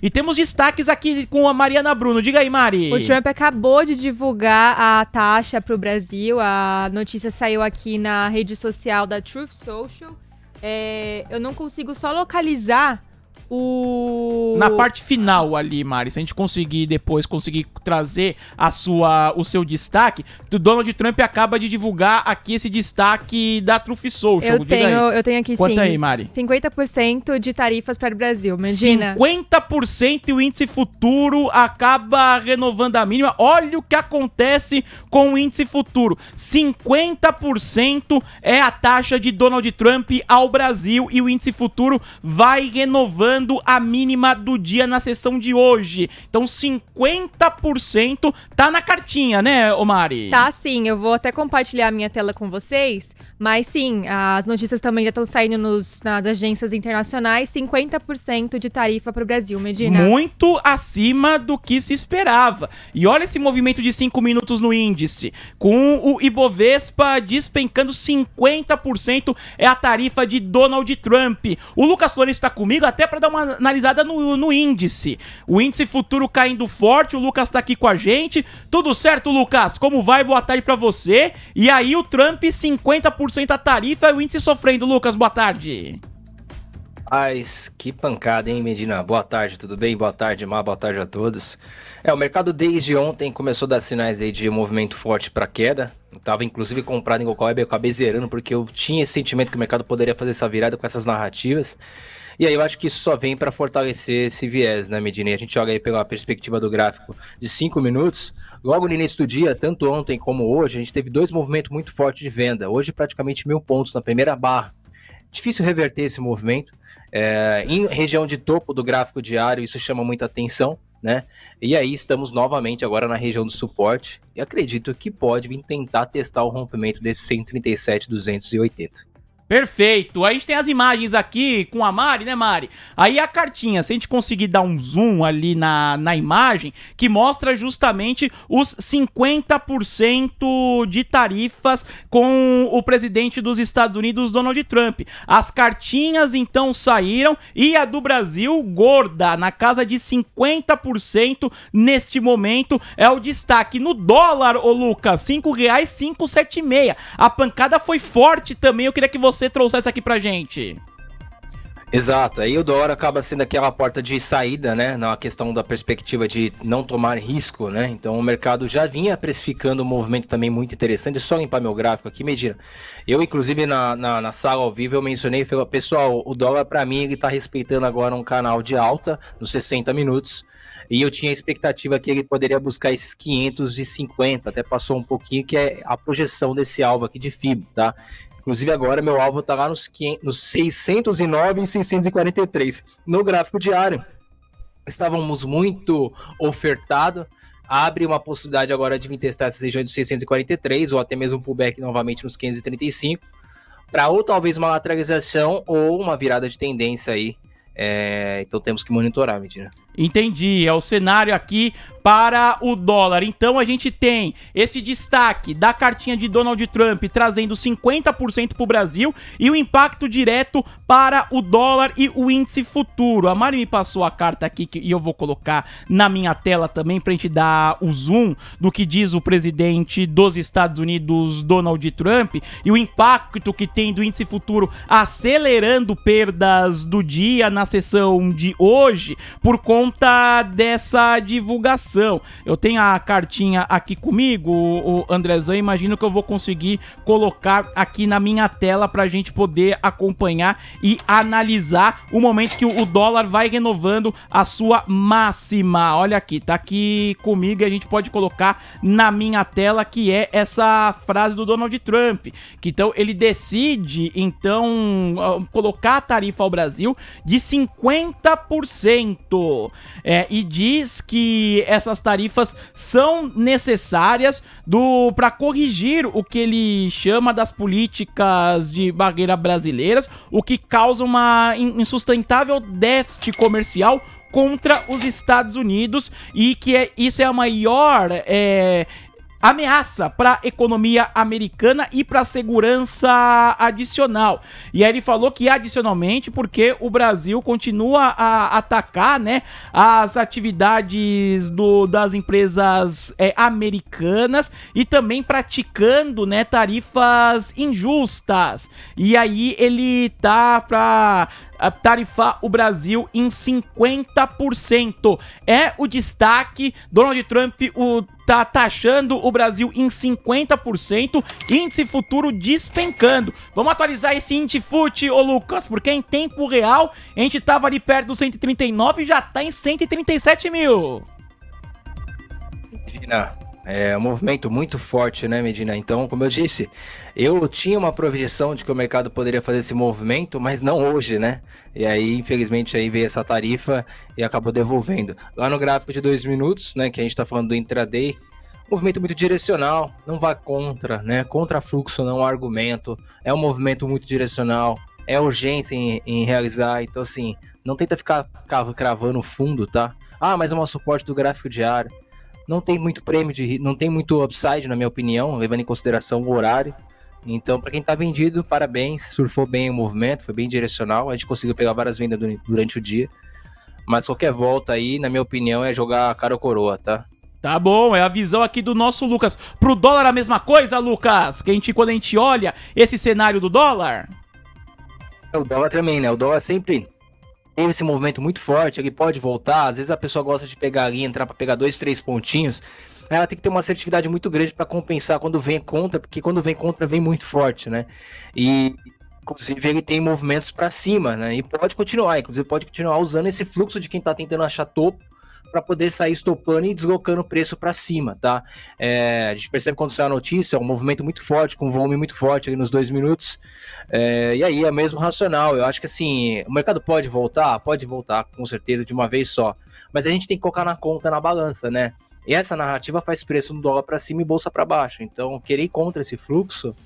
E temos destaques aqui com a Mariana Bruno. Diga aí, Mari. O Trump acabou de divulgar a taxa para o Brasil. A notícia saiu aqui na rede social da Truth Social. Eu não consigo só localizar na parte final ali, Mari, se a gente conseguir trazer o seu destaque, o Donald Trump acaba de divulgar aqui esse destaque da Truth Social. Eu tenho aqui, quanto aí, Mari? 50% de tarifas para o Brasil, imagina. 50% e o índice futuro acaba renovando a mínima. Olha o que acontece com o índice futuro. 50% é a taxa de Donald Trump ao Brasil e o índice futuro vai renovando a mínima do dia na sessão de hoje. Então 50% tá na cartinha, né, Mari? Tá sim, eu vou até compartilhar a minha tela com vocês, mas sim, as notícias também já estão saindo nas agências internacionais, 50% de tarifa para o Brasil, Medina. Muito acima do que se esperava. E olha esse movimento de 5 minutos no índice, com o Ibovespa despencando 50% é a tarifa de Donald Trump. O Lucas Flores está comigo até para dar uma analisada no índice. O índice futuro caindo forte, o Lucas tá aqui com a gente. Tudo certo, Lucas? Como vai? Boa tarde pra você. E aí o Trump, 50% a tarifa e o índice sofrendo. Lucas, boa tarde. Mas que pancada, hein, Medina? Boa tarde, tudo bem? Boa tarde, Mar, boa tarde a todos. O mercado desde ontem começou a dar sinais aí de movimento forte para queda. Eu tava inclusive comprado em Golcob, eu acabei zerando porque eu tinha esse sentimento que o mercado poderia fazer essa virada com essas narrativas. E aí eu acho que isso só vem para fortalecer esse viés, né, Medina? E a gente olha aí pela perspectiva do gráfico de 5 minutos. Logo no início do dia, tanto ontem como hoje, a gente teve 2 movimentos muito fortes de venda. Hoje praticamente 1.000 pontos na primeira barra. Difícil reverter esse movimento. Em região de topo do gráfico diário, isso chama muita atenção, né? E aí estamos novamente agora na região do suporte. E acredito que pode vir tentar testar o rompimento desse 137,280. Perfeito, a gente tem as imagens aqui com a Mari, né, Mari? Aí a cartinha, se a gente conseguir dar um zoom ali na imagem, que mostra justamente os 50% de tarifas com o presidente dos Estados Unidos, Donald Trump. As cartinhas então saíram e a do Brasil, gorda, na casa de 50% neste momento, é o destaque. No dólar, ô Lucas, R$5,576. A pancada foi forte também, eu queria que você trouxesse aqui pra gente. Exato, aí o dólar acaba sendo aquela porta de saída, né, na questão da perspectiva de não tomar risco, né, então o mercado já vinha precificando um movimento também muito interessante. Só limpar meu gráfico aqui, Medina, eu inclusive na sala ao vivo eu mencionei, falei, pessoal, o dólar pra mim ele tá respeitando agora um canal de alta nos 60 minutos, e eu tinha a expectativa que ele poderia buscar esses 550, até passou um pouquinho, que é a projeção desse alvo aqui de FIBO, tá? Inclusive agora meu alvo está lá nos 609 e 643. No gráfico diário, estávamos muito ofertados. Abre uma possibilidade agora de vir testar essa região de 643 ou até mesmo um pullback novamente nos 535. Para ou talvez uma lateralização ou uma virada de tendência aí. Então temos que monitorar, Medina. Entendi, é o cenário aqui para o dólar. Então a gente tem esse destaque da cartinha de Donald Trump trazendo 50% para o Brasil e o impacto direto para o dólar e o índice futuro. A Mari me passou a carta aqui e eu vou colocar na minha tela também para a gente dar o zoom do que diz o presidente dos Estados Unidos, Donald Trump, e o impacto que tem do índice futuro acelerando perdas do dia na sessão de hoje por conta dessa divulgação. Eu tenho a cartinha aqui comigo, o Andrezão, imagino que eu vou conseguir colocar aqui na minha tela pra gente poder acompanhar e analisar o momento que o dólar vai renovando a sua máxima. Olha aqui, tá aqui comigo e a gente pode colocar na minha tela, que é essa frase do Donald Trump, que então ele decide então colocar a tarifa ao Brasil de 50%. E diz que essas tarifas são necessárias para corrigir o que ele chama das políticas de barreira brasileiras, o que causa uma insustentável déficit comercial contra os Estados Unidos, e que isso é a maior ameaça para a economia americana e para a segurança adicional. E aí ele falou que adicionalmente porque o Brasil continua a atacar, né, as atividades das empresas americanas e também praticando, né, tarifas injustas. E aí ele tá para tarifar o Brasil em 50%. É o destaque. Donald Trump tá taxando o Brasil em 50%, índice futuro despencando. Vamos atualizar esse índice FUT, ô Lucas, porque em tempo real a gente tava ali perto dos 139 e já tá em 137 mil. Medina, é um movimento muito forte, né, Medina? Então, como eu disse, eu tinha uma projeção de que o mercado poderia fazer esse movimento, mas não hoje, né? E aí, infelizmente, aí veio essa tarifa e acabou devolvendo. Lá no gráfico de 2 minutos, né, que a gente tá falando do intraday, movimento muito direcional, não vá contra, né? Contra fluxo não há argumento, é um movimento muito direcional, é urgência em realizar, então assim, não tenta ficar cravando fundo, tá? Ah, mas é um suporte do gráfico diário. Não tem muito prêmio, não tem muito upside, na minha opinião, levando em consideração o horário. Então, para quem tá vendido, parabéns, surfou bem o movimento, foi bem direcional, a gente conseguiu pegar várias vendas durante o dia. Mas qualquer volta aí, na minha opinião, é jogar cara ou coroa, tá? Tá bom, é a visão aqui do nosso Lucas. Pro dólar a mesma coisa, Lucas? Que quando a gente olha esse cenário do dólar... O dólar também, né? O dólar sempre teve esse movimento muito forte, ele pode voltar, às vezes a pessoa gosta de pegar ali, entrar para pegar 2, 3 pontinhos, ela tem que ter uma assertividade muito grande para compensar quando vem contra, porque quando vem contra vem muito forte, né? E inclusive ele tem movimentos para cima, né? E pode continuar, inclusive pode continuar usando esse fluxo de quem tá tentando achar topo para poder sair estopando e deslocando o preço para cima, tá? A gente percebe quando sai a notícia, é um movimento muito forte, com um volume muito forte ali nos 2 minutos, e aí é mesmo racional. Eu acho que assim, o mercado pode voltar com certeza de uma vez só, mas a gente tem que colocar na conta, na balança, né? E essa narrativa faz preço no dólar para cima e bolsa para baixo, então querer ir contra esse fluxo,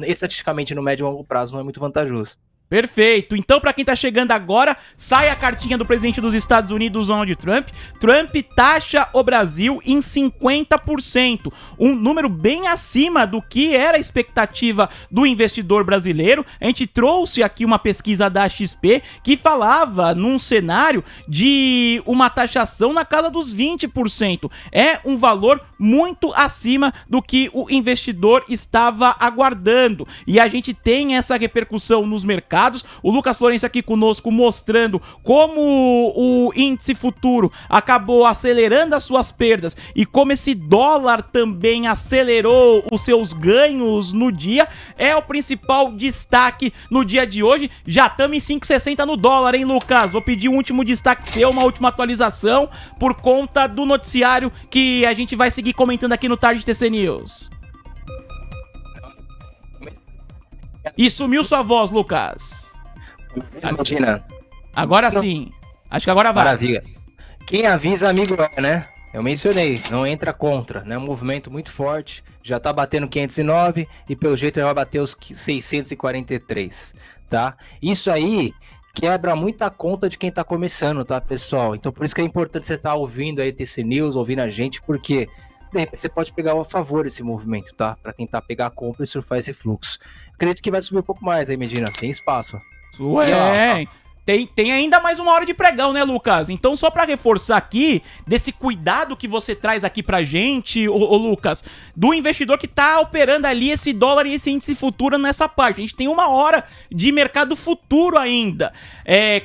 estatisticamente no médio e longo prazo não é muito vantajoso. Perfeito. Então, para quem tá chegando agora, sai a cartinha do presidente dos Estados Unidos, Donald Trump. Trump taxa o Brasil em 50%, um número bem acima do que era a expectativa do investidor brasileiro. A gente trouxe aqui uma pesquisa da XP que falava num cenário de uma taxação na casa dos 20%. É um valor muito acima do que o investidor estava aguardando. E a gente tem essa repercussão nos mercados. O Lucas Florencio aqui conosco mostrando como o índice futuro acabou acelerando as suas perdas e como esse dólar também acelerou os seus ganhos no dia. É o principal destaque no dia de hoje. Já estamos em 5,60 no dólar, hein, Lucas? Vou pedir um último destaque seu, uma última atualização por conta do noticiário que a gente vai seguir comentando aqui no Tarde TC News. E sumiu sua voz, Lucas. Imagina. Agora sim. Acho que agora vai. Maravilha. Quem avisa, amigo é, né? Eu mencionei, não entra contra, né? Um movimento muito forte. Já tá batendo 509 e pelo jeito vai bater os 643, tá? Isso aí quebra muita conta de quem tá começando, tá, pessoal? Então por isso que é importante você estar ouvindo aí TC News, ouvindo a gente, porque de repente você pode pegar a favor esse movimento, tá? Para tentar pegar a compra e surfar esse fluxo. Acredito que vai subir um pouco mais aí, Medina. Tem espaço. Ué, tem ainda mais uma hora de pregão, né, Lucas? Então, só pra reforçar aqui, desse cuidado que você traz aqui pra gente, ô Lucas, do investidor que tá operando ali esse dólar e esse índice futuro nessa parte. A gente tem uma hora de mercado futuro ainda.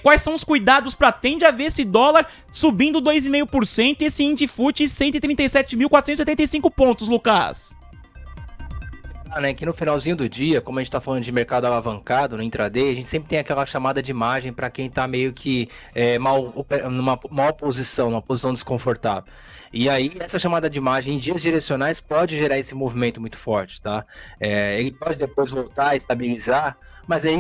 Quais são os cuidados pra tende a ver esse dólar subindo 2,5% e esse índice FUT 137.475 pontos, Lucas? Né, que no finalzinho do dia, como a gente tá falando de mercado alavancado no intraday, a gente sempre tem aquela chamada de margem para quem tá meio que numa mal posição, numa posição desconfortável. E aí, essa chamada de margem em dias direcionais pode gerar esse movimento muito forte, tá? Ele pode depois voltar a estabilizar, mas aí,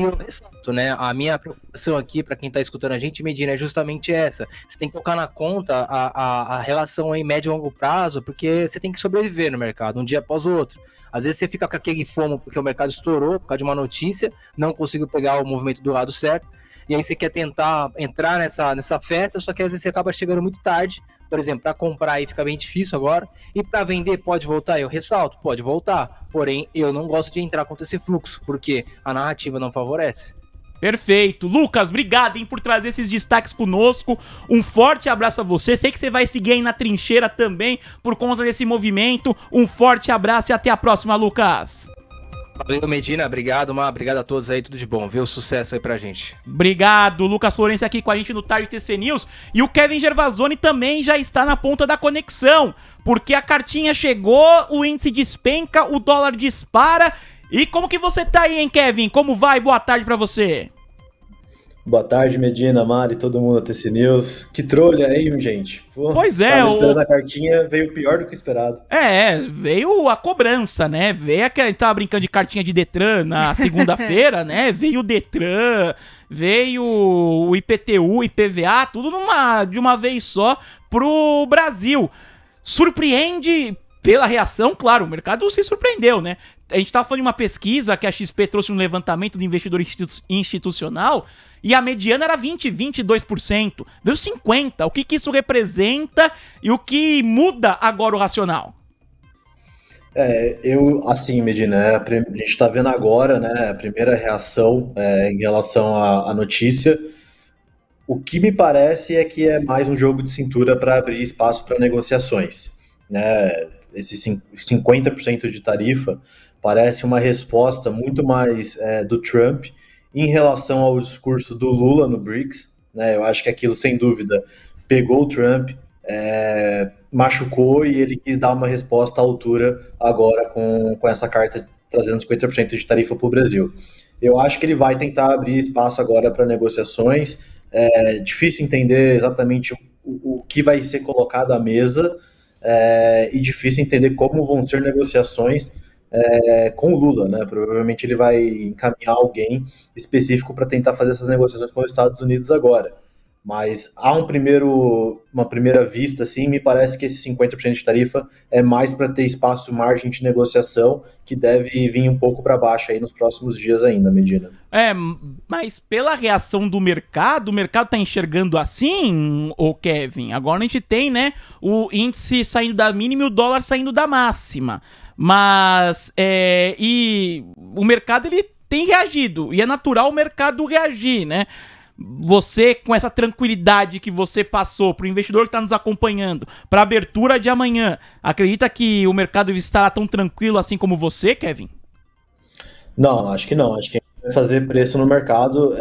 né, a minha preocupação aqui para quem tá escutando a gente, Medina, é justamente essa. Você tem que colocar na conta a relação em médio e longo prazo, porque você tem que sobreviver no mercado, um dia após o outro. Às vezes você fica com aquele fomo porque o mercado estourou por causa de uma notícia, não conseguiu pegar o movimento do lado certo, e aí você quer tentar entrar nessa festa, só que às vezes você acaba chegando muito tarde. Por exemplo, para comprar aí fica bem difícil agora, e para vender pode voltar, eu ressalto, pode voltar, porém eu não gosto de entrar contra esse fluxo, porque a narrativa não favorece. Perfeito. Lucas, obrigado, hein, por trazer esses destaques conosco. Um forte abraço a você. Sei que você vai seguir aí na trincheira também por conta desse movimento. Um forte abraço e até a próxima, Lucas. Valeu, Medina. Obrigado, Mar. Obrigado a todos aí. Tudo de bom, viu? Sucesso aí pra gente. Obrigado. Lucas Florencio aqui com a gente no Tarde TC News. E o Kevin Gervasoni também já está na ponta da conexão, porque a cartinha chegou, o índice despenca, o dólar dispara. E como que você tá aí, hein, Kevin? Como vai? Boa tarde pra você. Boa tarde, Medina, Mari, todo mundo da TC News. Que trolha, hein, gente? Pô, pois é, tava esperando a cartinha, veio pior do que esperado. Veio a cobrança, né? Veio que a gente tava brincando de cartinha de Detran na segunda-feira, né? Veio o Detran, veio o IPTU, IPVA, tudo de uma vez só pro Brasil. Surpreende pela reação, claro, o mercado se surpreendeu, né? A gente tava falando de uma pesquisa que a XP trouxe um levantamento do investidor institucional e a mediana era 22%. Deu 50%. O que isso representa e o que muda agora o racional? Assim, Medina, a gente tá vendo agora, né, a primeira reação em relação à notícia. O que me parece é que é mais um jogo de cintura para abrir espaço para negociações, né? Esse 50% de tarifa parece uma resposta muito mais do Trump em relação ao discurso do Lula no BRICS, né? Eu acho que aquilo, sem dúvida, pegou o Trump, machucou, e ele quis dar uma resposta à altura agora com essa carta trazendo 50% de tarifa para o Brasil. Eu acho que ele vai tentar abrir espaço agora para negociações. É difícil entender exatamente o que vai ser colocado à mesa, e difícil entender como vão ser negociações com o Lula, né? Provavelmente ele vai encaminhar alguém específico para tentar fazer essas negociações com os Estados Unidos agora. Mas há uma primeira vista, assim, me parece que esse 50% de tarifa é mais para ter espaço, margem de negociação, que deve vir um pouco para baixo aí nos próximos dias ainda, Medina. Mas pela reação do mercado, o mercado tá enxergando assim, ô Kevin? Agora a gente tem, né, o índice saindo da mínima e o dólar saindo da máxima. Mas, e o mercado, ele tem reagido, e é natural o mercado reagir, né? Você, com essa tranquilidade que você passou para o investidor que está nos acompanhando, para a abertura de amanhã, acredita que o mercado estará tão tranquilo assim como você, Kevin? Não, acho que não. Acho que vai fazer preço no mercado.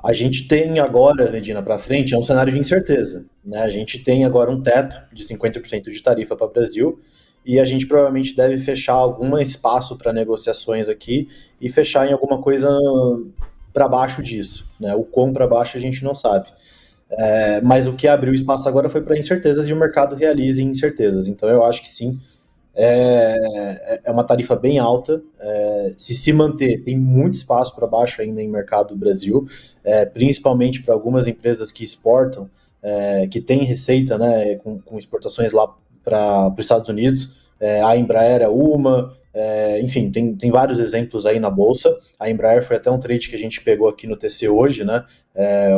A gente tem agora, Medina, para frente, é um cenário de incerteza, né? A gente tem agora um teto de 50% de tarifa para o Brasil, e a gente provavelmente deve fechar algum espaço para negociações aqui e fechar em alguma coisa para baixo disso, né? O quão para baixo a gente não sabe. Mas o que abriu espaço agora foi para incertezas, e o mercado realiza incertezas. Então eu acho que sim, é uma tarifa bem alta. Se manter, tem muito espaço para baixo ainda em mercado do Brasil, principalmente para algumas empresas que exportam, que têm receita, né, com exportações lá para os Estados Unidos. A Embraer é uma, enfim, tem vários exemplos aí na Bolsa. A Embraer foi até um trade que a gente pegou aqui no TC hoje, né?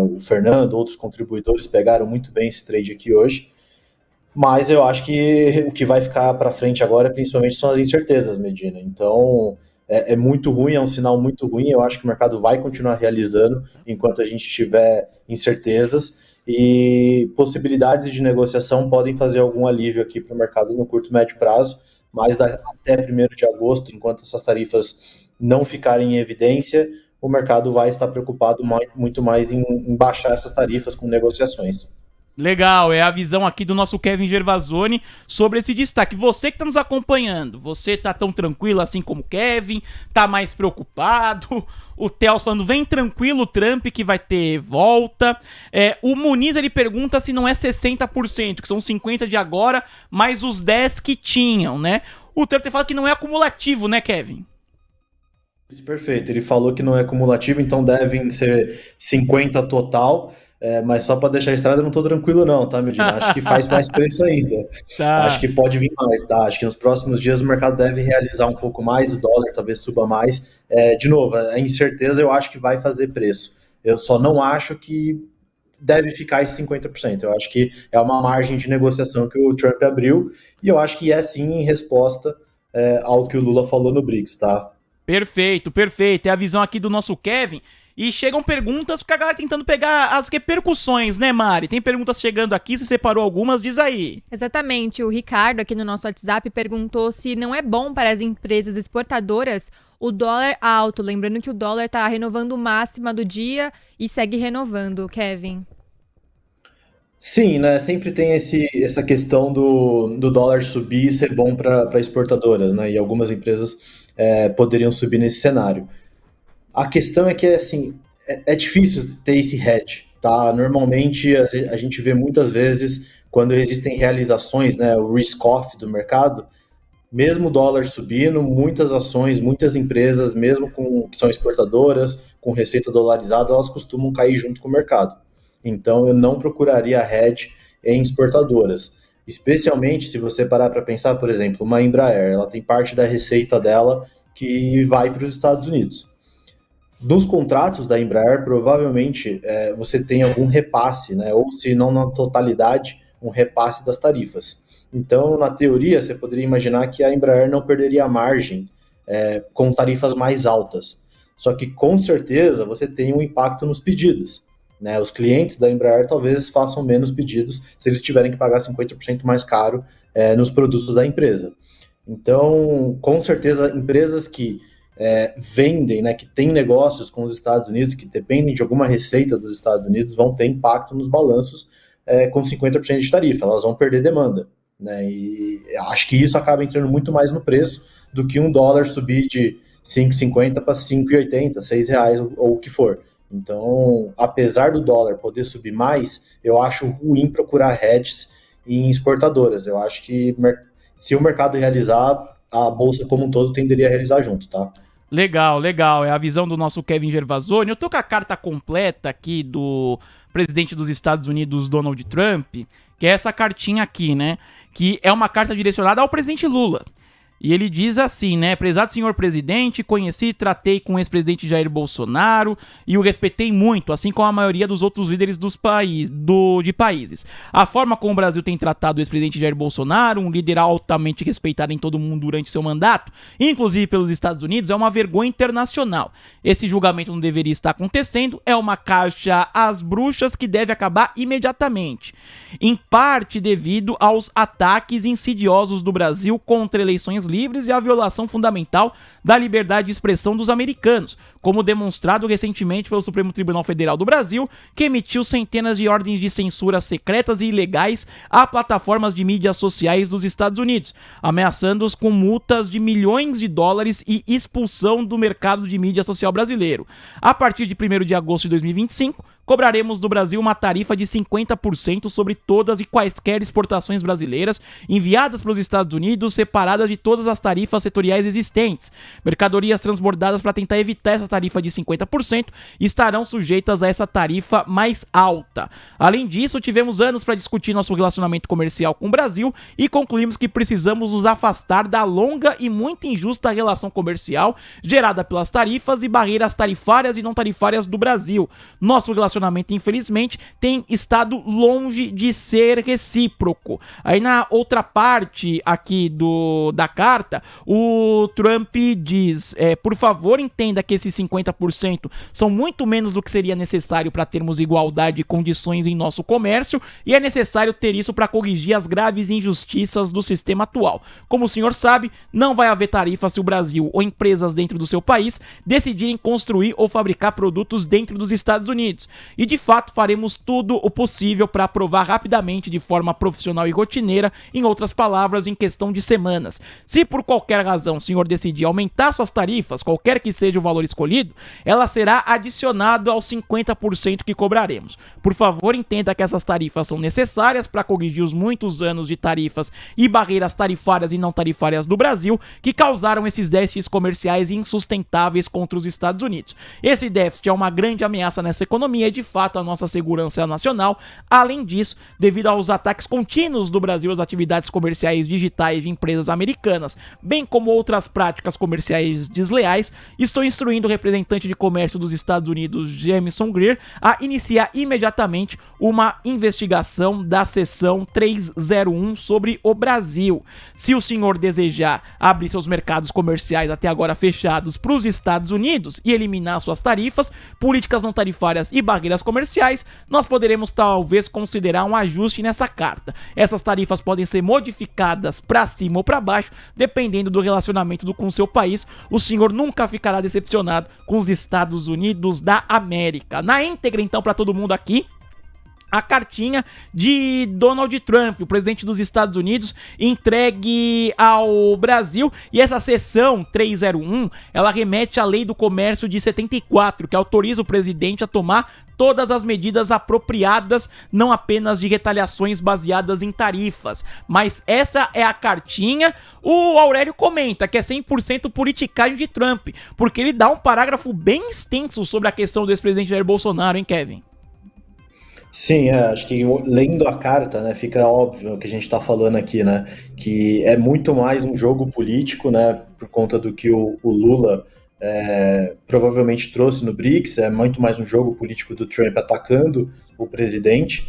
O Fernando, outros contribuidores pegaram muito bem esse trade aqui hoje. Mas eu acho que o que vai ficar para frente agora, principalmente, são as incertezas, Medina. Então, é muito ruim, é um sinal muito ruim. Eu acho que o mercado vai continuar realizando enquanto a gente tiver incertezas, e possibilidades de negociação podem fazer algum alívio aqui para o mercado no curto e médio prazo, mas até 1º de agosto, enquanto essas tarifas não ficarem em evidência, o mercado vai estar preocupado muito mais em baixar essas tarifas com negociações. Legal, é a visão aqui do nosso Kevin Gervasoni sobre esse destaque. Você que tá nos acompanhando, você tá tão tranquilo assim como o Kevin, tá mais preocupado? O Theo falando, vem tranquilo, Trump, que vai ter volta. O Muniz, ele pergunta se não é 60%, que são 50% de agora, mais os 10% que tinham, né? O Trump fala que não é acumulativo, né, Kevin? Perfeito, ele falou que não é acumulativo, então devem ser 50% total. Mas só para deixar a estrada, eu não tô tranquilo não, tá, Medina? Acho que faz mais preço ainda. Tá. Acho que pode vir mais, tá? Acho que nos próximos dias o mercado deve realizar um pouco mais, o dólar talvez suba mais. De novo, a incerteza eu acho que vai fazer preço. Eu só não acho que deve ficar esse 50%. Eu acho que é uma margem de negociação que o Trump abriu, e eu acho que é sim em resposta ao que o Lula falou no BRICS, tá? Perfeito, perfeito. É a visão aqui do nosso Kevin. E chegam perguntas, porque a galera tentando pegar as repercussões, né, Mari? Tem perguntas chegando aqui, você separou algumas, diz aí. Exatamente. O Ricardo, aqui no nosso WhatsApp, perguntou se não é bom para as empresas exportadoras o dólar alto. Lembrando que o dólar está renovando máxima do dia e segue renovando, Kevin. Sim, né? Sempre tem essa questão do dólar subir e ser bom para exportadoras, né? E algumas empresas poderiam subir nesse cenário. A questão é que, assim, é difícil ter esse hedge, tá? Normalmente, a gente vê muitas vezes, quando existem realizações, né, o risk-off do mercado, mesmo o dólar subindo, muitas ações, muitas empresas, mesmo que são exportadoras, com receita dolarizada, elas costumam cair junto com o mercado. Então, eu não procuraria hedge em exportadoras. Especialmente se você parar para pensar, por exemplo, uma Embraer, ela tem parte da receita dela que vai para os Estados Unidos. Nos contratos da Embraer, provavelmente você tem algum repasse, né? Ou se não na totalidade, um repasse das tarifas. Então, na teoria, você poderia imaginar que a Embraer não perderia margem com tarifas mais altas. Só que, com certeza, você tem um impacto nos pedidos, né? Os clientes da Embraer talvez façam menos pedidos se eles tiverem que pagar 50% mais caro nos produtos da empresa. Então, com certeza, empresas que vendem, né, que têm negócios com os Estados Unidos, que dependem de alguma receita dos Estados Unidos, vão ter impacto nos balanços com 50% de tarifa, elas vão perder demanda, né, e acho que isso acaba entrando muito mais no preço do que um dólar subir de 5,50 para 5,80, R$6 ou o que for. Então, apesar do dólar poder subir mais, eu acho ruim procurar hedges em exportadoras. Eu acho que se o mercado realizar, a bolsa como um todo tenderia a realizar junto, tá? Legal, legal. É a visão do nosso Kevin Gervasoni. Eu tô com a carta completa aqui do presidente dos Estados Unidos, Donald Trump, que é essa cartinha aqui, né? Que é uma carta direcionada ao presidente Lula. E ele diz assim, né? Prezado senhor presidente, conheci e tratei com o ex-presidente Jair Bolsonaro e o respeitei muito, assim como a maioria dos outros líderes de países. A forma como o Brasil tem tratado o ex-presidente Jair Bolsonaro, um líder altamente respeitado em todo o mundo durante seu mandato, inclusive pelos Estados Unidos, é uma vergonha internacional. Esse julgamento não deveria estar acontecendo, é uma caixa às bruxas que deve acabar imediatamente. Em parte devido aos ataques insidiosos do Brasil contra eleições livres e a violação fundamental da liberdade de expressão dos americanos, como demonstrado recentemente pelo Supremo Tribunal Federal do Brasil, que emitiu centenas de ordens de censura secretas e ilegais a plataformas de mídias sociais dos Estados Unidos, ameaçando-os com multas de milhões de dólares e expulsão do mercado de mídia social brasileiro. A partir de 1º de agosto de 2025, cobraremos do Brasil uma tarifa de 50% sobre todas e quaisquer exportações brasileiras enviadas para os Estados Unidos, separadas de todas as tarifas setoriais existentes. Mercadorias transbordadas para tentar evitar essa tarifa de 50% estarão sujeitas a essa tarifa mais alta. Além disso, tivemos anos para discutir nosso relacionamento comercial com o Brasil e concluímos que precisamos nos afastar da longa e muito injusta relação comercial gerada pelas tarifas e barreiras tarifárias e não tarifárias do Brasil. Nosso relacionamento, infelizmente, tem estado longe de ser recíproco. Aí na outra parte aqui da carta, o Trump diz, por favor, entenda que esses 50% são muito menos do que seria necessário para termos igualdade de condições em nosso comércio e é necessário ter isso para corrigir as graves injustiças do sistema atual. Como o senhor sabe, não vai haver tarifa se o Brasil ou empresas dentro do seu país decidirem construir ou fabricar produtos dentro dos Estados Unidos. E de fato faremos tudo o possível para aprovar rapidamente de forma profissional e rotineira, em outras palavras, em questão de semanas. Se por qualquer razão o senhor decidir aumentar suas tarifas, qualquer que seja o valor escolhido, ela será adicionada aos 50% que cobraremos. Por favor, entenda que essas tarifas são necessárias para corrigir os muitos anos de tarifas e barreiras tarifárias e não tarifárias do Brasil que causaram esses déficits comerciais insustentáveis contra os Estados Unidos. Esse déficit é uma grande ameaça nessa economia e de fato a nossa segurança nacional. Além disso, devido aos ataques contínuos do Brasil às atividades comerciais digitais de empresas americanas, bem como outras práticas comerciais desleais, estou instruindo o representante de comércio dos Estados Unidos, Jamieson Greer, a iniciar imediatamente uma investigação da seção 301 sobre o Brasil. Se o senhor desejar abrir seus mercados comerciais até agora fechados para os Estados Unidos e eliminar suas tarifas, políticas não tarifárias e barreiras comerciais, nós poderemos talvez considerar um ajuste nessa carta. Essas tarifas podem ser modificadas para cima ou para baixo, dependendo do relacionamento com o seu país. O senhor nunca ficará decepcionado com os Estados Unidos da América. Na íntegra, então, para todo mundo aqui, a cartinha de Donald Trump, o presidente dos Estados Unidos, entregue ao Brasil. E essa seção 301, ela remete à Lei do Comércio de 74, que autoriza o presidente a tomar todas as medidas apropriadas, não apenas de retaliações baseadas em tarifas. Mas essa é a cartinha. O Aurélio comenta que é 100% politicagem de Trump, porque ele dá um parágrafo bem extenso sobre a questão do ex-presidente Jair Bolsonaro, hein, Kevin? Sim, acho que lendo a carta, né, fica óbvio o que a gente está falando aqui, né, que é muito mais um jogo político, né, por conta do que o Lula provavelmente trouxe no BRICS, é muito mais um jogo político do Trump atacando o presidente.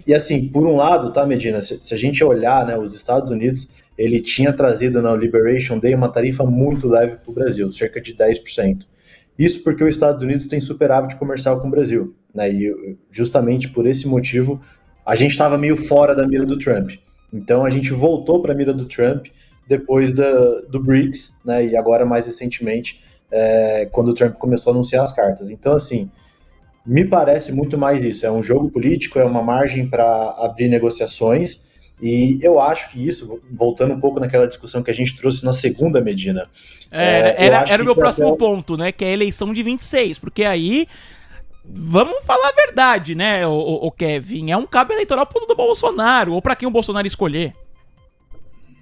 E assim, por um lado, tá, Medina, se a gente olhar, né, os Estados Unidos, ele tinha trazido na Liberation Day uma tarifa muito leve para o Brasil, cerca de 10%. Isso porque os Estados Unidos têm superávit comercial com o Brasil, né? E justamente por esse motivo a gente estava meio fora da mira do Trump. Então a gente voltou para a mira do Trump depois do BRICS, né? E agora mais recentemente, quando o Trump começou a anunciar as cartas. Então assim, me parece muito mais isso, é um jogo político, é uma margem para abrir negociações. E eu acho que isso, voltando um pouco naquela discussão que a gente trouxe na segunda, Medina... Era o meu próximo ponto, né? Que é a eleição de 26, porque aí, vamos falar a verdade, né, o Kevin? É um cabo eleitoral pro do Bolsonaro, ou para quem o Bolsonaro escolher.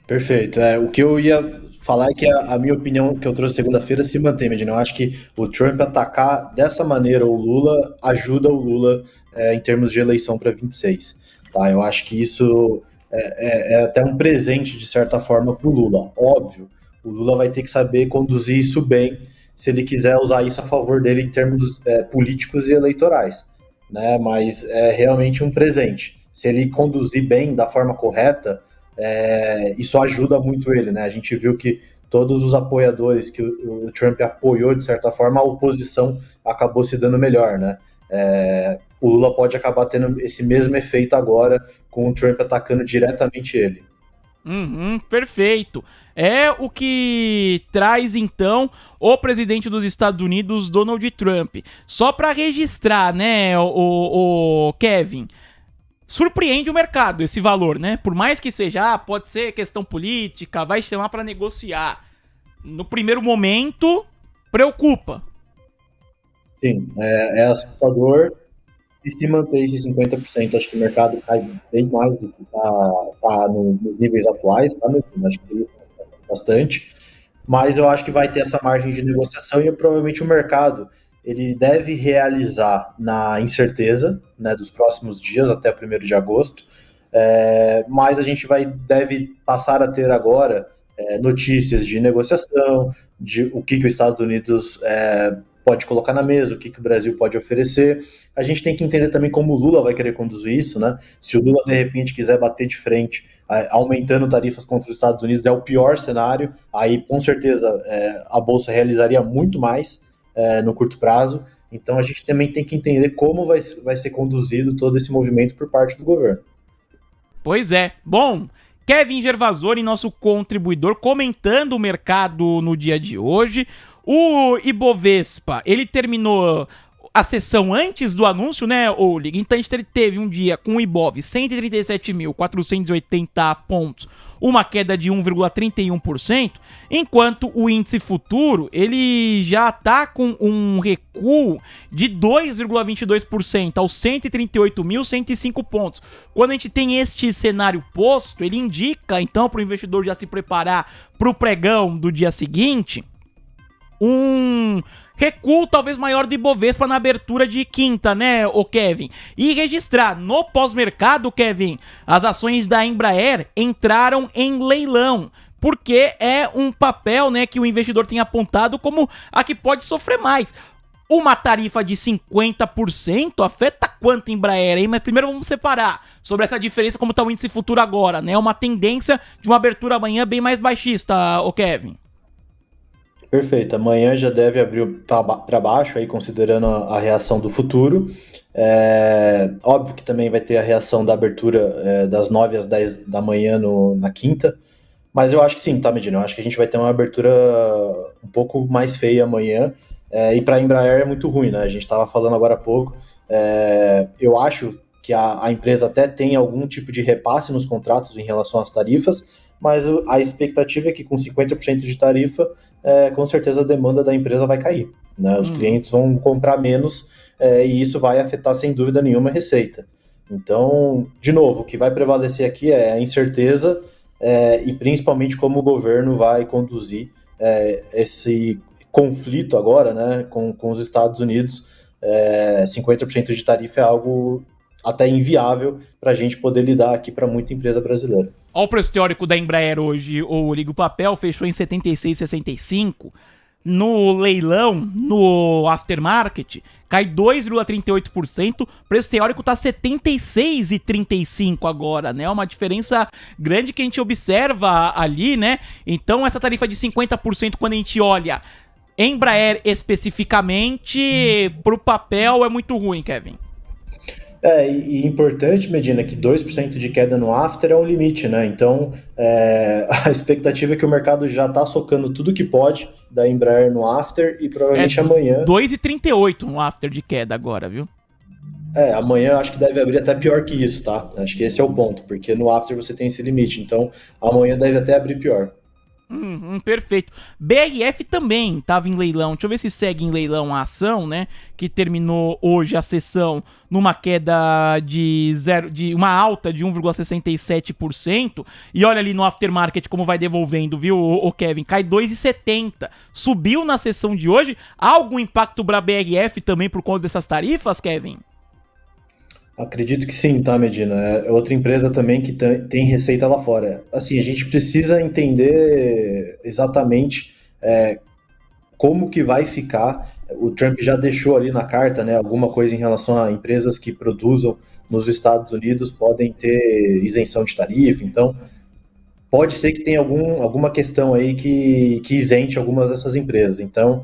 Perfeito. O que eu ia falar é que a minha opinião que eu trouxe segunda-feira se mantém, Medina. Eu acho que o Trump atacar dessa maneira o Lula ajuda o Lula em termos de eleição para 26. Tá? Eu acho que isso... É até um presente, de certa forma, para o Lula. Óbvio, o Lula vai ter que saber conduzir isso bem se ele quiser usar isso a favor dele em termos políticos e eleitorais, né? Mas é realmente um presente. Se ele conduzir bem, da forma correta, isso ajuda muito ele, né? A gente viu que todos os apoiadores que o Trump apoiou, de certa forma, a oposição acabou se dando melhor, né? O Lula pode acabar tendo esse mesmo efeito agora com o Trump atacando diretamente ele. Perfeito. É o que traz, então, o presidente dos Estados Unidos, Donald Trump. Só para registrar, né, o Kevin, surpreende o mercado esse valor, né? Por mais que seja, pode ser questão política, vai chamar para negociar. No primeiro momento, preocupa. Sim, é assustador. E se manter esse 50%, acho que o mercado cai bem mais do que tá nos níveis atuais, tá, meu filho? Acho que isso bastante, mas eu acho que vai ter essa margem de negociação e provavelmente o mercado ele deve realizar na incerteza, né, dos próximos dias até 1º de agosto, mas a gente deve passar a ter agora notícias de negociação, de o que os Estados Unidos pode colocar na mesa, o que o Brasil pode oferecer. A gente tem que entender também como o Lula vai querer conduzir isso, né? Se o Lula, de repente, quiser bater de frente, aumentando tarifas contra os Estados Unidos, é o pior cenário, aí, com certeza, a Bolsa realizaria muito mais no curto prazo. Então, a gente também tem que entender como vai ser conduzido todo esse movimento por parte do governo. Pois é. Bom, Kevin Gervasoni, nosso contribuidor, comentando o mercado no dia de hoje. O Ibovespa, ele terminou a sessão antes do anúncio, né, Olig? Então a gente teve um dia com o Ibov 137.480 pontos, uma queda de 1,31%, enquanto o índice futuro, ele já está com um recuo de 2,22% aos 138.105 pontos. Quando a gente tem este cenário posto, ele indica, então, para o investidor já se preparar para o pregão do dia seguinte, um recuo talvez maior do Ibovespa na abertura de quinta, né, o Kevin? E registrar no pós-mercado, Kevin, as ações da Embraer entraram em leilão, porque é um papel, né, que o investidor tem apontado como a que pode sofrer mais. Uma tarifa de 50% afeta quanto Embraer, hein? Mas primeiro vamos separar sobre essa diferença, como está o índice futuro agora, né? Uma tendência de uma abertura amanhã bem mais baixista, o Kevin. Perfeito, amanhã já deve abrir para baixo, aí considerando a reação do futuro. Óbvio que também vai ter a reação da abertura das 9 às 10 da manhã na quinta, mas eu acho que sim, tá, Medina? Eu acho que a gente vai ter uma abertura um pouco mais feia amanhã. E para a Embraer é muito ruim, né? A gente estava falando agora há pouco. Eu acho que a empresa até tem algum tipo de repasse nos contratos em relação às tarifas, mas a expectativa é que com 50% de tarifa, com certeza a demanda da empresa vai cair, né? Os clientes vão comprar menos e isso vai afetar sem dúvida nenhuma a receita. Então, de novo, o que vai prevalecer aqui é a incerteza e principalmente como o governo vai conduzir esse conflito agora, né, com os Estados Unidos. 50% de tarifa é algo até inviável para a gente poder lidar aqui para muita empresa brasileira. Olha o preço teórico da Embraer hoje, o Liga o Papel, fechou em 76,65. No leilão, no aftermarket, cai 2,38%, preço teórico está 76,35 agora, né? Uma diferença grande que a gente observa ali, né? Então essa tarifa de 50%, quando a gente olha Embraer especificamente, pro papel é muito ruim, Kevin. E importante, Medina, que 2% de queda no after é um limite, né? Então, a expectativa é que o mercado já está socando tudo que pode da Embraer no after e provavelmente amanhã... 2,38 no after de queda agora, viu? Amanhã acho que deve abrir até pior que isso, tá? Acho que esse é o ponto, porque no after você tem esse limite, então amanhã deve até abrir pior. Perfeito. BRF também estava em leilão. Deixa eu ver se segue em leilão a ação, né? Que terminou hoje a sessão numa queda de uma alta de 1,67%. E olha ali no aftermarket como vai devolvendo, viu, o Kevin? Cai 2,70. Subiu na sessão de hoje. Há algum impacto para a BRF também por conta dessas tarifas, Kevin? Acredito que sim, tá, Medina? É outra empresa também que tem receita lá fora. Assim, a gente precisa entender exatamente como que vai ficar. O Trump já deixou ali na carta, né, alguma coisa em relação a empresas que produzam nos Estados Unidos podem ter isenção de tarifa. Então, pode ser que tenha alguma questão aí que isente algumas dessas empresas. Então,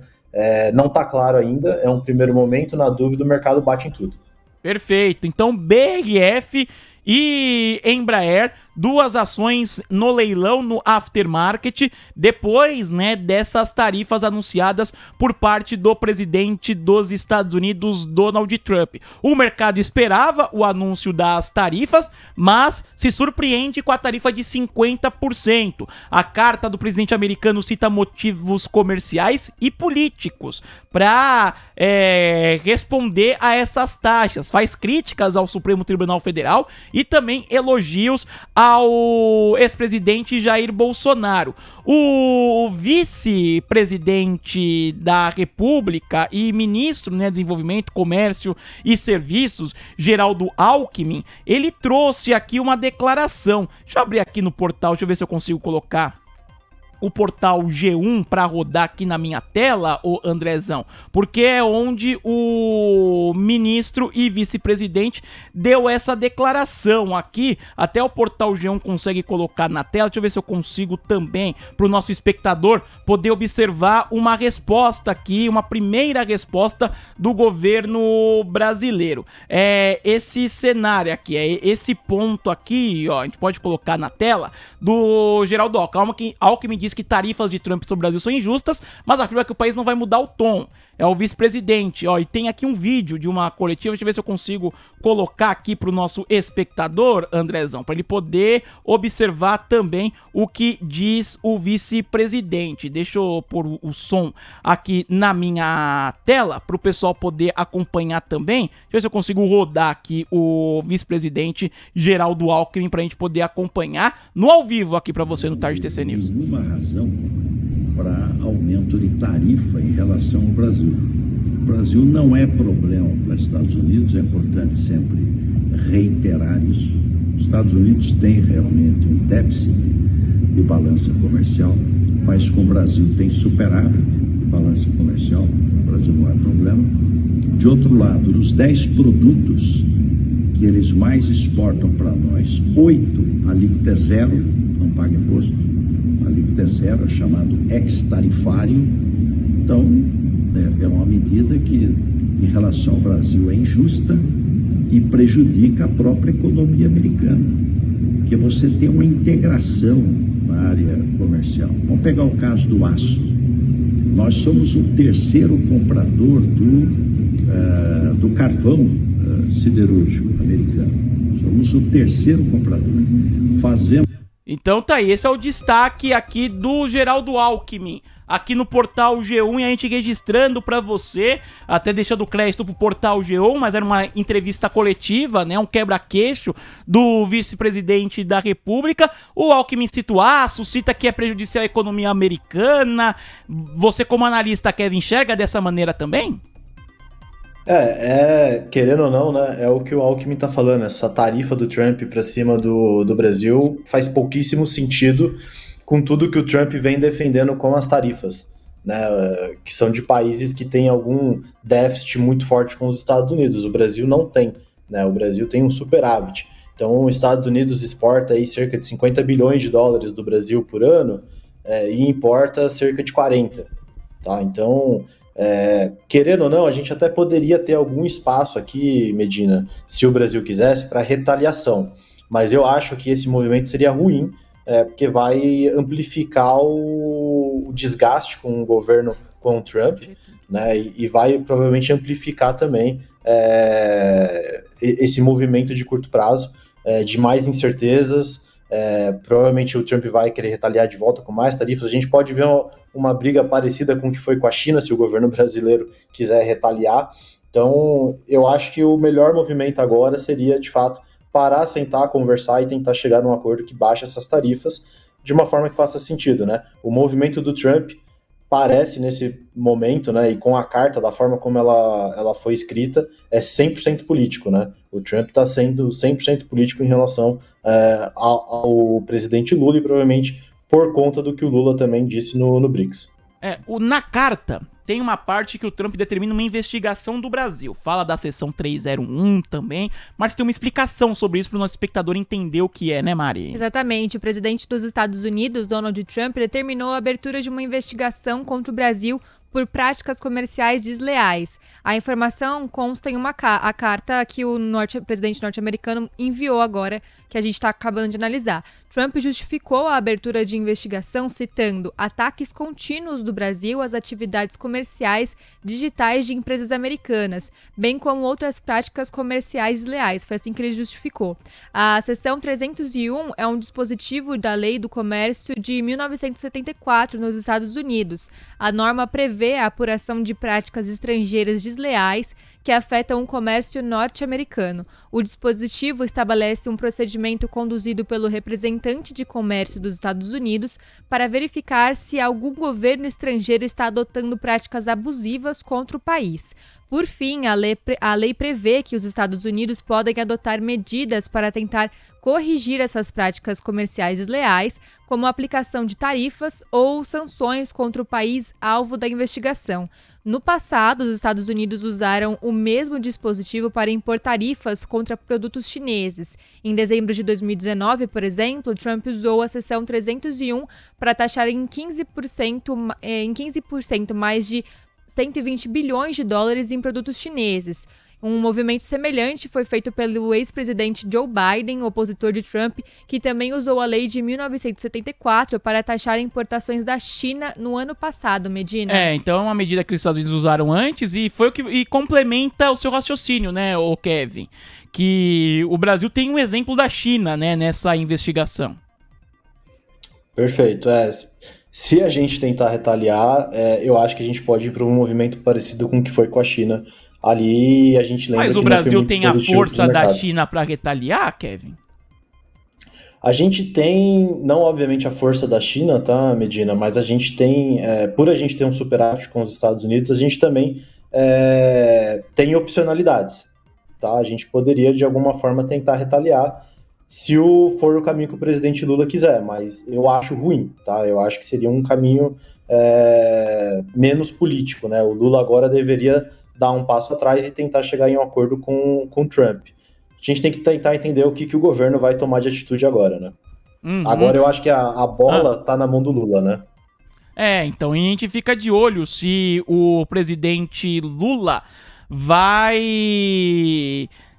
não está claro ainda, é um primeiro momento, na dúvida o mercado bate em tudo. Perfeito. Então, BRF e Embraer, duas ações no leilão no aftermarket, depois, né, dessas tarifas anunciadas por parte do presidente dos Estados Unidos, Donald Trump. O mercado esperava o anúncio das tarifas, mas se surpreende com a tarifa de 50%. A carta do presidente americano cita motivos comerciais e políticos para responder a essas taxas. Faz críticas ao Supremo Tribunal Federal e também elogios ao ex-presidente Jair Bolsonaro. O vice-presidente da República e ministro, né, de Desenvolvimento, Comércio e Serviços, Geraldo Alckmin, ele trouxe aqui uma declaração. Deixa eu abrir aqui no portal, deixa eu ver se eu consigo colocar o portal G1 para rodar aqui na minha tela, o Andrezão, porque é onde o ministro e vice-presidente deu essa declaração aqui. Até o portal G1 consegue colocar na tela. Deixa eu ver se eu consigo também, para o nosso espectador poder observar uma resposta aqui, uma primeira resposta do governo brasileiro. Esse cenário aqui, esse ponto aqui, ó, a gente pode colocar na tela, do Geraldo Alckmin diz que tarifas de Trump sobre o Brasil são injustas, mas afirma que o país não vai mudar o tom. É o vice-presidente, ó, e tem aqui um vídeo de uma coletiva, deixa eu ver se eu consigo colocar aqui pro nosso espectador, Andrezão, para ele poder observar também o que diz o vice-presidente. Deixa eu pôr o som aqui na minha tela, pro pessoal poder acompanhar também. Deixa eu ver se eu consigo rodar aqui o vice-presidente Geraldo Alckmin pra gente poder acompanhar no ao vivo aqui para você no Tarde TC News. Nenhuma razão para aumento de tarifa em relação ao Brasil. O Brasil não é problema para os Estados Unidos, é importante sempre reiterar isso. Os Estados Unidos têm realmente um déficit de balança comercial, mas com o Brasil tem superávit de balança comercial, o Brasil não é problema. De outro lado, dos 10 produtos que eles mais exportam para nós, 8 a alíquota é zero, não paga imposto, a alíquota é zero, é chamado ex-tarifário. Então, é uma medida que, em relação ao Brasil, é injusta e prejudica a própria economia americana, porque você tem uma integração na área comercial. Vamos pegar o caso do aço. Nós somos o terceiro comprador do carvão siderúrgico americano. Somos o terceiro comprador. Então tá aí, esse é o destaque aqui do Geraldo Alckmin, aqui no Portal G1, e a gente registrando pra você, até deixando o crédito pro Portal G1, mas era uma entrevista coletiva, né, um quebra-queixo do vice-presidente da República. O Alckmin cita o aço, cita que é prejudicial à economia americana. Você, como analista, Kevin, enxerga dessa maneira também? Querendo ou não, né, é o que o Alckmin tá falando, essa tarifa do Trump pra cima do Brasil faz pouquíssimo sentido com tudo que o Trump vem defendendo com as tarifas, né, que são de países que têm algum déficit muito forte com os Estados Unidos. O Brasil não tem, né, o Brasil tem um superávit. Então, os Estados Unidos exporta aí cerca de 50 bilhões de dólares do Brasil por ano, e importa cerca de 40, tá? Então, querendo ou não, a gente até poderia ter algum espaço aqui, Medina, se o Brasil quisesse, para retaliação, mas eu acho que esse movimento seria ruim, porque vai amplificar o desgaste com o governo, com o Trump, né, e vai provavelmente amplificar também esse movimento de curto prazo, de mais incertezas. Provavelmente o Trump vai querer retaliar de volta com mais tarifas. A gente pode ver uma briga parecida com o que foi com a China, se o governo brasileiro quiser retaliar. Então, eu acho que o melhor movimento agora seria, de fato, parar, sentar, conversar e tentar chegar num acordo que baixe essas tarifas de uma forma que faça sentido, né? O movimento do Trump parece, nesse momento, né, e com a carta, da forma como ela foi escrita, é 100% político, né? O Trump está sendo 100% político em relação ao presidente Lula, e provavelmente por conta do que o Lula também disse no BRICS. Na carta tem uma parte que o Trump determina uma investigação do Brasil. Fala da seção 301 também, mas tem uma explicação sobre isso para o nosso espectador entender o que é, né, Mari? Exatamente. O presidente dos Estados Unidos, Donald Trump, determinou a abertura de uma investigação contra o Brasil por práticas comerciais desleais. A informação consta em a carta que o presidente norte-americano enviou agora, que a gente está acabando de analisar. Trump justificou a abertura de investigação citando ataques contínuos do Brasil às atividades comerciais digitais de empresas americanas, bem como outras práticas comerciais desleais. Foi assim que ele justificou. A seção 301 é um dispositivo da Lei do Comércio de 1974 nos Estados Unidos. A norma prevê a apuração de práticas estrangeiras desleais que afetam o comércio norte-americano. O dispositivo estabelece um procedimento conduzido pelo representante de comércio dos Estados Unidos para verificar se algum governo estrangeiro está adotando práticas abusivas contra o país. Por fim, a lei prevê que os Estados Unidos podem adotar medidas para tentar corrigir essas práticas comerciais desleais, como a aplicação de tarifas ou sanções contra o país alvo da investigação. No passado, os Estados Unidos usaram o mesmo dispositivo para impor tarifas contra produtos chineses. Em dezembro de 2019, por exemplo, Trump usou a seção 301 para taxar em 15% mais de 120 bilhões de dólares em produtos chineses. Um movimento semelhante foi feito pelo ex-presidente Joe Biden, opositor de Trump, que também usou a lei de 1974 para taxar importações da China no ano passado, Medina. Então é uma medida que os Estados Unidos usaram antes e complementa o seu raciocínio, né, o Kevin? Que o Brasil tem um exemplo da China, né, nessa investigação. Perfeito. Se a gente tentar retaliar, eu acho que a gente pode ir para um movimento parecido com o que foi com a China. Ali a gente lembra. Mas o Brasil tem a força da China para retaliar, Kevin? A gente tem, não obviamente a força da China, tá, Medina, mas a gente tem, por a gente ter um superávit com os Estados Unidos, a gente também tem opcionalidades, tá? A gente poderia, de alguma forma, tentar retaliar se for o caminho que o presidente Lula quiser, mas eu acho ruim, tá? Eu acho que seria um caminho menos político, né? O Lula agora deveria dar um passo atrás e tentar chegar em um acordo com o Trump. A gente tem que tentar entender o que o governo vai tomar de atitude agora, né? Uhum. Agora eu acho que a bola tá na mão do Lula, né? Então a gente fica de olho se o presidente Lula vai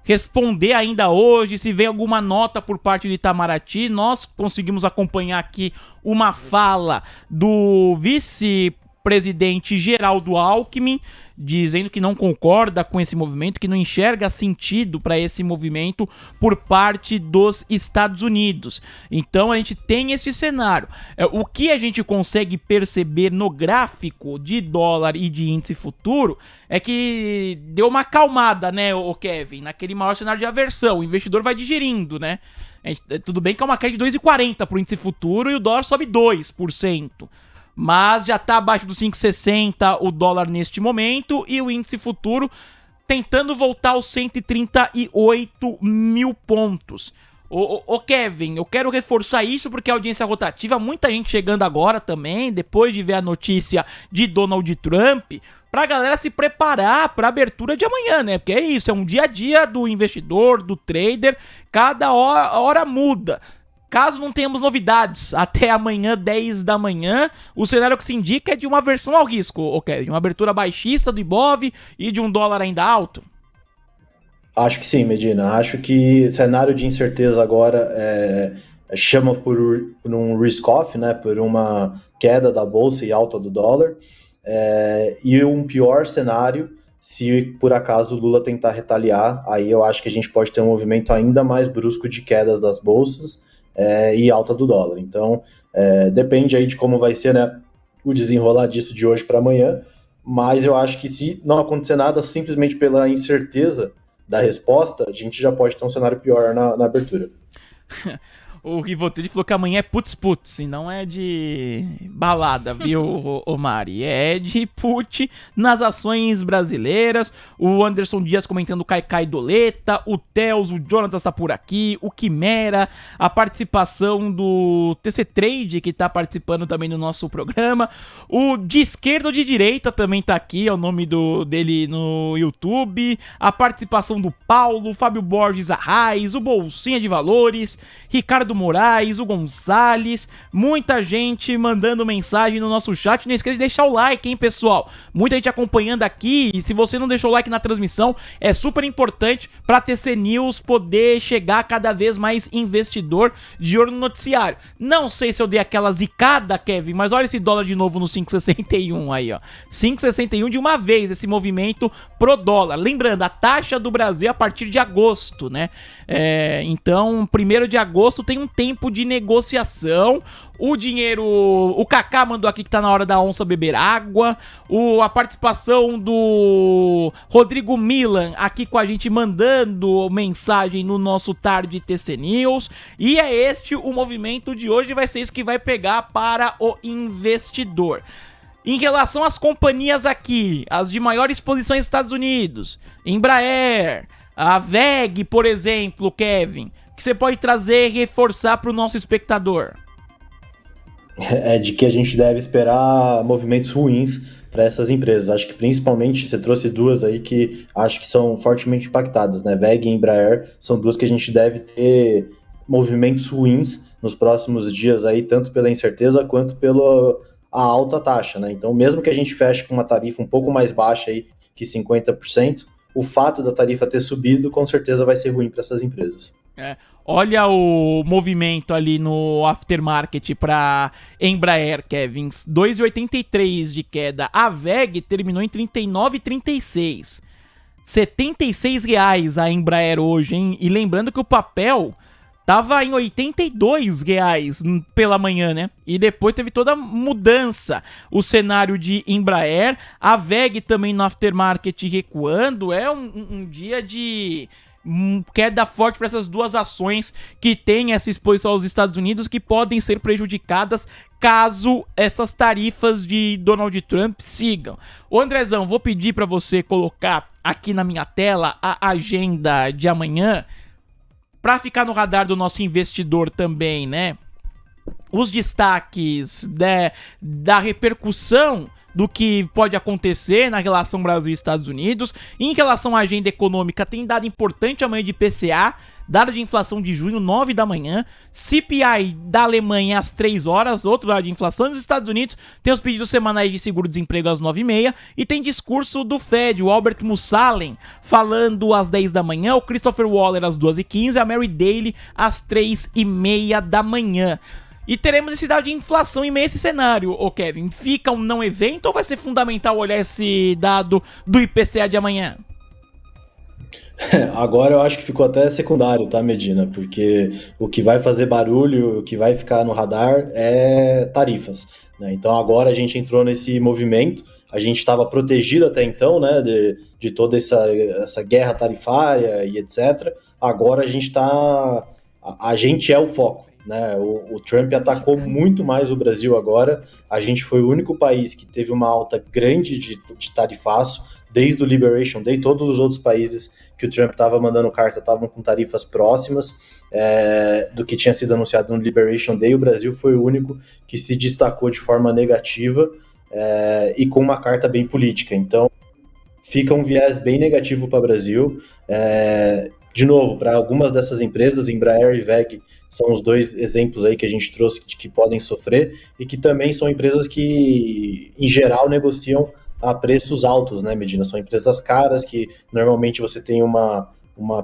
responder ainda hoje, se vem alguma nota por parte de Itamaraty. Nós conseguimos acompanhar aqui uma fala do vice-presidente Geraldo Alckmin, dizendo que não concorda com esse movimento, que não enxerga sentido para esse movimento por parte dos Estados Unidos. Então a gente tem esse cenário. O que a gente consegue perceber no gráfico de dólar e de índice futuro é que deu uma acalmada, né, o Kevin, naquele maior cenário de aversão. O investidor vai digerindo, né? Tudo bem que é uma queda de 2,40 para o índice futuro e o dólar sobe 2%. Mas já está abaixo dos 5,60 o dólar neste momento e o índice futuro tentando voltar aos 138 mil pontos. Ô Kevin, eu quero reforçar isso porque a audiência rotativa, muita gente chegando agora também, depois de ver a notícia de Donald Trump, pra galera se preparar pra abertura de amanhã, né? Porque é isso, é um dia a dia do investidor, do trader, cada hora muda. Caso não tenhamos novidades até amanhã, 10 da manhã, o cenário que se indica é de uma aversão ao risco, de uma abertura baixista do Ibov e de um dólar ainda alto. Acho que sim, Medina. Acho que cenário de incerteza agora chama por um risk-off, né? Por uma queda da bolsa e alta do dólar. E um pior cenário, se por acaso o Lula tentar retaliar, aí eu acho que a gente pode ter um movimento ainda mais brusco de quedas das bolsas e alta do dólar. Então, depende aí de como vai ser, né, o desenrolar disso de hoje para amanhã, mas eu acho que se não acontecer nada, simplesmente pela incerteza da resposta, a gente já pode ter um cenário pior na abertura. O Rivotril falou que amanhã é putz, e não é de balada, viu, o Mari? É de put nas ações brasileiras. O Anderson Dias comentando o Caicai Doleta, o Teus, o Jonathan tá por aqui, o Quimera, a participação do TC Trade, que tá participando também do nosso programa. O de esquerda ou de direita também tá aqui, é o nome dele no YouTube. A participação do Paulo, o Fábio Borges Arraes, o Bolsinha de Valores, Ricardo Moraes, o Gonçalves, muita gente mandando mensagem no nosso chat. Não esqueça de deixar o like, hein, pessoal? Muita gente acompanhando aqui, e se você não deixou o like na transmissão, é super importante para a TC News poder chegar a cada vez mais investidor de olho no noticiário. Não sei se eu dei aquela zicada, Kevin, mas olha esse dólar de novo no 5,61 aí, ó. 5,61 de uma vez, esse movimento pro dólar. Lembrando, a taxa do Brasil é a partir de agosto, né? Então, 1º de agosto tem um tempo de negociação. O dinheiro, o Kaká mandou aqui que tá na hora da onça beber água. A participação do Rodrigo Milan aqui com a gente mandando mensagem no nosso Tarde TC News. E é este o movimento de hoje, vai ser isso que vai pegar para o investidor. Em relação às companhias aqui, as de maior exposição nos Estados Unidos, Embraer, a VEG, por exemplo, Kevin, que você pode trazer e reforçar para o nosso espectador? É de que a gente deve esperar movimentos ruins para essas empresas. Acho que principalmente você trouxe duas aí que acho que são fortemente impactadas, né? VEG e Embraer são duas que a gente deve ter movimentos ruins nos próximos dias aí, tanto pela incerteza quanto pela alta taxa, né? Então, mesmo que a gente feche com uma tarifa um pouco mais baixa aí que 50%, o fato da tarifa ter subido com certeza vai ser ruim para essas empresas. Olha o movimento ali no aftermarket para Embraer, Kevin, 2,83 de queda. A VEG terminou em 39,36. R$76 a Embraer hoje, hein? E lembrando que o papel tava em R$82 pela manhã, né? E depois teve toda a mudança. O cenário de Embraer, a VEG também no aftermarket recuando. É um dia de queda forte para essas duas ações que têm essa exposição aos Estados Unidos, que podem ser prejudicadas caso essas tarifas de Donald Trump sigam. Ô Andrezão, vou pedir para você colocar aqui na minha tela a agenda de amanhã, para ficar no radar do nosso investidor também, né? Os destaques da repercussão do que pode acontecer na relação Brasil e Estados Unidos. Em relação à agenda econômica, tem dado importante amanhã de IPCA, dado de inflação de junho, 9 da manhã, CPI da Alemanha às 3 horas, outro dado de inflação. Nos Estados Unidos tem os pedidos semanais de seguro-desemprego às 9h30 e tem discurso do Fed, o Albert Musalem falando às 10 da manhã, o Christopher Waller às 2h15, a Mary Daly às 3h30 da manhã. E teremos esse dado de inflação em meio a esse cenário, ô Kevin. Fica um não evento ou vai ser fundamental olhar esse dado do IPCA de amanhã? Agora eu acho que ficou até secundário, tá, Medina? Porque o que vai fazer barulho, o que vai ficar no radar é tarifas, né? Então agora a gente entrou nesse movimento, a gente estava protegido até então, né, de toda essa guerra tarifária e etc. Agora a gente é o foco, né? O Trump atacou muito mais o Brasil agora. A gente foi o único país que teve uma alta grande de tarifaço desde o Liberation Day. Todos os outros países que o Trump estava mandando carta estavam com tarifas próximas do que tinha sido anunciado no Liberation Day. O Brasil foi o único que se destacou de forma negativa e com uma carta bem política. Então fica um viés bem negativo para o Brasil. De novo, para algumas dessas empresas, Embraer e WEG são os dois exemplos aí que a gente trouxe que podem sofrer e que também são empresas que, em geral, negociam a preços altos, né, Medina? São empresas caras que normalmente você tem uma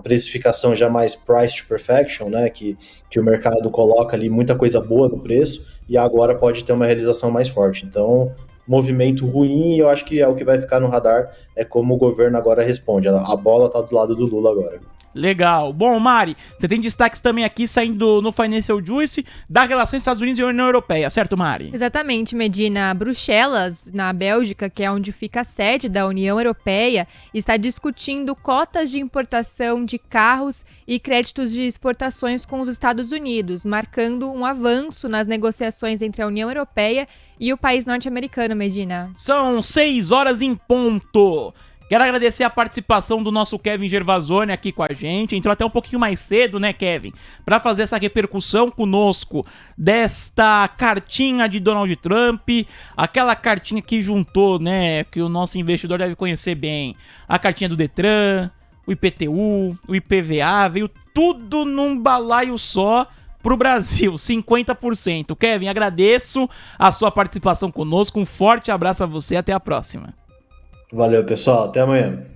precificação já mais price to perfection, né, que o mercado coloca ali muita coisa boa no preço e agora pode ter uma realização mais forte. Então, movimento ruim, e eu acho que é o que vai ficar no radar, é como o governo agora responde. A bola está do lado do Lula agora. Legal. Bom, Mari, você tem destaques também aqui saindo no Financial Juice da relação Estados Unidos e União Europeia, certo, Mari? Exatamente, Medina. Bruxelas, na Bélgica, que é onde fica a sede da União Europeia, está discutindo cotas de importação de carros e créditos de exportações com os Estados Unidos, marcando um avanço nas negociações entre a União Europeia e o país norte-americano, Medina. São 6 horas em ponto. Quero agradecer a participação do nosso Kevin Gervasoni aqui com a gente. Entrou até um pouquinho mais cedo, né, Kevin? Para fazer essa repercussão conosco desta cartinha de Donald Trump. Aquela cartinha que juntou, né, que o nosso investidor deve conhecer bem. A cartinha do Detran, o IPTU, o IPVA. Veio tudo num balaio só pro Brasil, 50%. Kevin, agradeço a sua participação conosco. Um forte abraço a você. Até a próxima. Valeu, pessoal. Até amanhã.